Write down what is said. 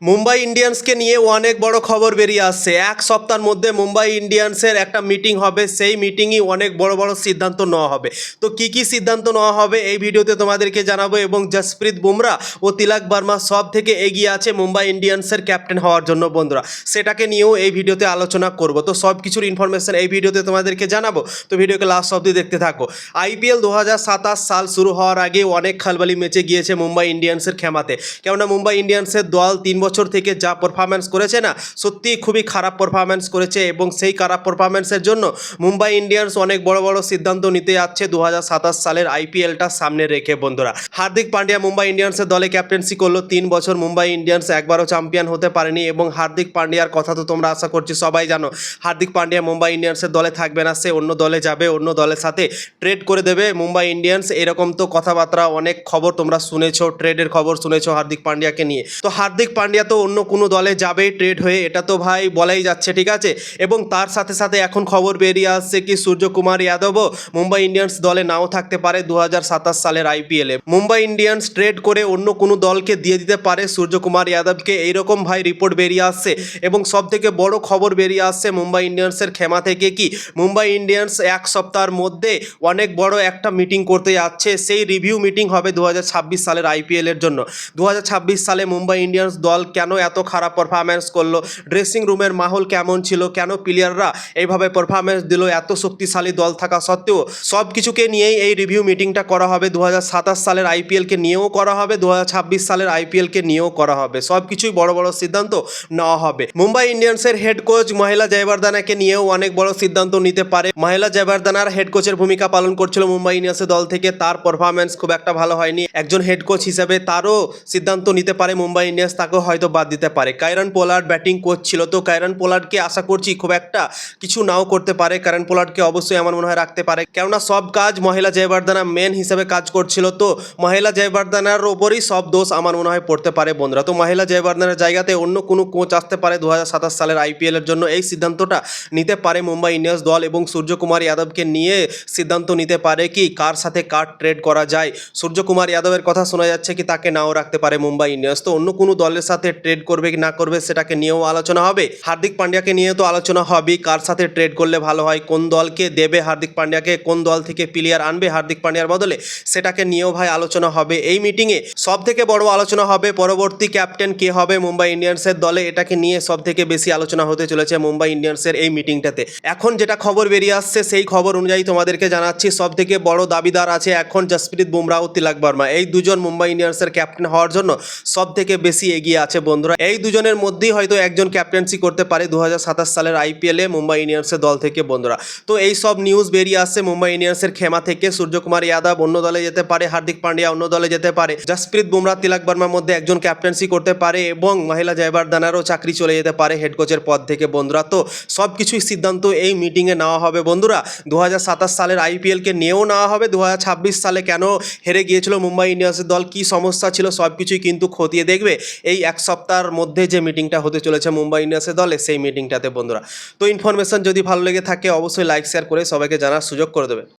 মুম্বাই ইন্ডিয়ান্সকে নিয়ে অনেক বড় খবর বেরিয়ে আসছে। এক সপ্তাহের মধ্যে মুম্বাই ইন্ডিয়ান্সের একটা মিটিং হবে, সেই মিটিংয়ে অনেক বড় বড় সিদ্ধান্ত নেওয়া হবে। তো কি কি সিদ্ধান্ত নেওয়া হবে এই ভিডিওতে তোমাদেরকে জানাবো। এবং জসপ্রীত বুমরা ও তিলক বর্মা সব থেকে এগিয়ে আছে মুম্বাই ইন্ডিয়ান্সের ক্যাপ্টেন হওয়ার জন্য বন্ধুরা, সেটাকে নিয়েও এই ভিডিওতে আলোচনা করব। তো সব কিছুর ইনফরমেশন এই ভিডিওতে তোমাদেরকে জানাবো, তো ভিডিওকে লাস্ট অবধি দেখতে থাকো। আইপিএল 2027 সাল শুরু হওয়ার আগে অনেক খালবালি মেচে গিয়েছে মুম্বাই ইন্ডিয়ান্সের খেমাতে, কেননা মুম্বাই ইন্ডিয়ান্সের দল 3 বছর থেকে যা পারফরম্যান্স করেছে না, সত্যি খুবই খারাপ পারফরম্যান্স করেছে। এবং সেই খারাপ পারফরম্যান্সের জন্য মুম্বাই ইন্ডিয়ান্স অনেক বড় বড় সিদ্ধান্ত নিতে যাচ্ছে 2027 সালের আইপিএলটা সামনে রেখে বন্ধুরা। হার্দিক পান্ডিয়া মুম্বাই ইন্ডিয়ান্সের দলে ক্যাপ্টেন্সি করলো 3 বছর, মুম্বাই ইন্ডিয়ান্স একবারও চ্যাম্পিয়ন হতে পারেনি। এবং হার্দিক পান্ডিয়ার কথা তো তোমরা আশা করছি সবাই জানো, হার্দিক পান্ডিয়া মুম্বাই ইন্ডিয়ান্সের দলে থাকবে না, সে অন্য দলে যাবে, অন্য দলের সাথে ট্রেড করে দেবে মুম্বাই ইন্ডিয়ান্স। এরকম তো কথাবার্তা অনেক খবর তোমরা শুনেছো, ট্রেডের খবর শুনেছো হার্দিক পান্ডিয়াকে নিয়ে। তো হার্দিক পান্ডিয়া তো অন্য কোনো দলে যাবেই ট্রেড হয়ে, এটা তো ভাই বলাই যাচ্ছে, ঠিক আছে। এবং তার সাথে সাথে এখন খবর বেরিয়ে আসছে কি সূর্যকুমার যাদবও মুম্বাই ইন্ডিয়ান্স দলে নাও থাকতে পারে 2027 সালের আইপিএলে। মুম্বাই ইন্ডিয়ান্স ট্রেড করে অন্য কোনো দলকে দিয়ে দিতে পারে সূর্যকুমার যাদবকে, এইরকম ভাই রিপোর্ট বেরিয়ে আসছে। এবং সব থেকে বড় খবর বেরিয়ে আসছে মুম্বাই ইন্ডিয়ান্সের খেমা থেকে কি মুম্বাই ইন্ডিয়ান্স এক সপ্তাহের মধ্যে অনেক বড় একটা মিটিং করতে যাচ্ছে। সেই রিভিউ মিটিং হবে 2026 সালের আইপিএলের জন্য। 2026 সালে মুম্বাই ইন্ডিয়ান্স দল কেন এত খারাপ পারফরম্যান্স করলো, ড্রেসিং রুমের মাহল কেমন ছিল, কেন প্লেয়াররা এইভাবে পারফরম্যান্স দিল এত শক্তিশালী দল থাকা সত্ত্বেও, সব কিছুকে নিয়েই এই রিভিউ মিটিংটা করা হবে। 2027 সালের আইপিএলকে নিয়েও করা হবে, 2026 সালের আইপিএলকে নিয়েও করা হবে। সব কিছুই বড় বড় সিদ্ধান্ত নেওয়া হবে। মুম্বাই ইন্ডিয়ান্সের হেড কোচ মহিলা জয়বর্ধনাকে নিয়েও অনেক বড় সিদ্ধান্ত নিতে পারে। মহিলা জয়বর্ধনার হেড কোচের ভূমিকা পালন করছিল মুম্বাই ইন্ডিয়ান্সের দল থেকে, তার পারফরম্যান্স খুব একটা ভালো হয়নি। একজন হেড কোচ হিসেবে তারও সিদ্ধান্ত নিতে পারে মুম্বাই ইন্ডিয়ান্স, তাকেও হয়তো বাদ দিতে পারে। কাইরন পোলার্ড ব্যাটিং কোচ ছিল, তো কাইরন পোলার্ডকে আশা করছি খুব একটা কিছু নাও করতে পারে। কাইরন পোলার্ডকে অবশ্যই আমার মনে হয় রাখতে পারে, কেননা সব কাজ মহিলা জয়বর্ধনা মেন হিসেবে কাজ করছিল। তো মহিলা জয়বর্ধনার ওপরই সব দোষ আমার মনে হয় পড়তে পারে বন্ধুরা। তো মহিলা জয়বর্ধনার জায়গাতে অন্য কোনো কোচ আসতে পারে 2027 সালের আইপিএলের জন্য, এই সিদ্ধান্তটা নিতে পারে মুম্বাই ইন্ডিয়ান্স দল। এবং সূর্যকুমার যাদবকে নিয়ে সিদ্ধান্ত নিতে পারে কি কার সাথে কার ট্রেড করা যায়। সূর্যকুমার যাদবের কথা শোনা যাচ্ছে কি তাকে নাও রাখতে পারে মুম্বাই ইন্ডিয়ান্স, তো অন্য কোনো দলের সাথে ট্রেড করবে কি না করবে সেটাকে নিয়েও আলোচনা হবে। হার্দিক পান্ডিয়াকে নিয়ে তো আলোচনা হবে, কার সাথে ট্রেড করলে ভালো হয়, কোন দলকে দেবে হার্দিক পান্ডিয়াকে, কোন দল থেকে প্লেয়ার আনবে হার্দিক পান্ডিয়ার বদলে, সেটাকে নিয়েও ভাই আলোচনা হবে এই মিটিংয়ে। সব থেকে বড় আলোচনা হবে পরবর্তী ক্যাপ্টেন কে হবে মুম্বাই ইন্ডিয়ান্সের দলে, এটাকে নিয়ে সব থেকে বেশি আলোচনা হতে চলেছে মুম্বাই ইন্ডিয়ান্সের এই মিটিংটাতে। এখন যেটা খবর বেরিয়ে আসছে সেই খবর অনুযায়ী তোমাদেরকে জানাচ্ছি, সব থেকে বড় দাবিদার আছে এখন জসপ্রীত বুমরা ও তিলক বর্মা। এই দুজন মুম্বাই ইন্ডিয়ান্সের ক্যাপ্টেন হওয়ার জন্য সব থেকে বেশি এগিয়ে আছে বন্ধুরা। এই দুজনের মধ্যেই হয়তো একজন ক্যাপ্টেন্সি করতে পারে 2027 সালের আইপিএলে মুম্বাই ইন্ডিয়ান্সের দল থেকে বন্ধুরা। তো এই সব নিউজ বেরিয়ে আসছে মুম্বাই ইন্ডিয়ান্সের খেমা থেকে। সূর্যকুমার যাদব অন্য দলে যেতে পারে, হার্দিক পান্ডিয়া অন্য দলে যেতে পারে, জসপ্রীত বুমরা তিলক বর্মার মধ্যে একজন ক্যাপ্টেন্সি করতে পারে, এবং মহিলা জয়বর্ধনারও চাকরি চলে যেতে পারে হেড কোচের পদ থেকে বন্ধুরা। তো সব কিছুই সিদ্ধান্ত এই মিটিংয়ে নেওয়া হবে বন্ধুরা। 2027 সালের আইপিএলকে নিয়েও নেওয়া হবে, 2026 সালে কেন হেরে গিয়েছিল মুম্বাই ইন্ডিয়ান্সের দল, কি সমস্যা ছিল, সব কিছুই কিন্তু খতিয়ে দেখবে এই এক সপ্তাহের মধ্যে যে মিটিংটা হতে চলেছে মুম্বাই ইন্ডিয়ান্সের দলে, সেই মিটিংটাতে বন্ধুরা। তো ইনফরমেশন যদি ভালো লেগে থাকে অবশ্যই লাইক শেয়ার করে সবাইকে জানার সুযোগ করে দেবে।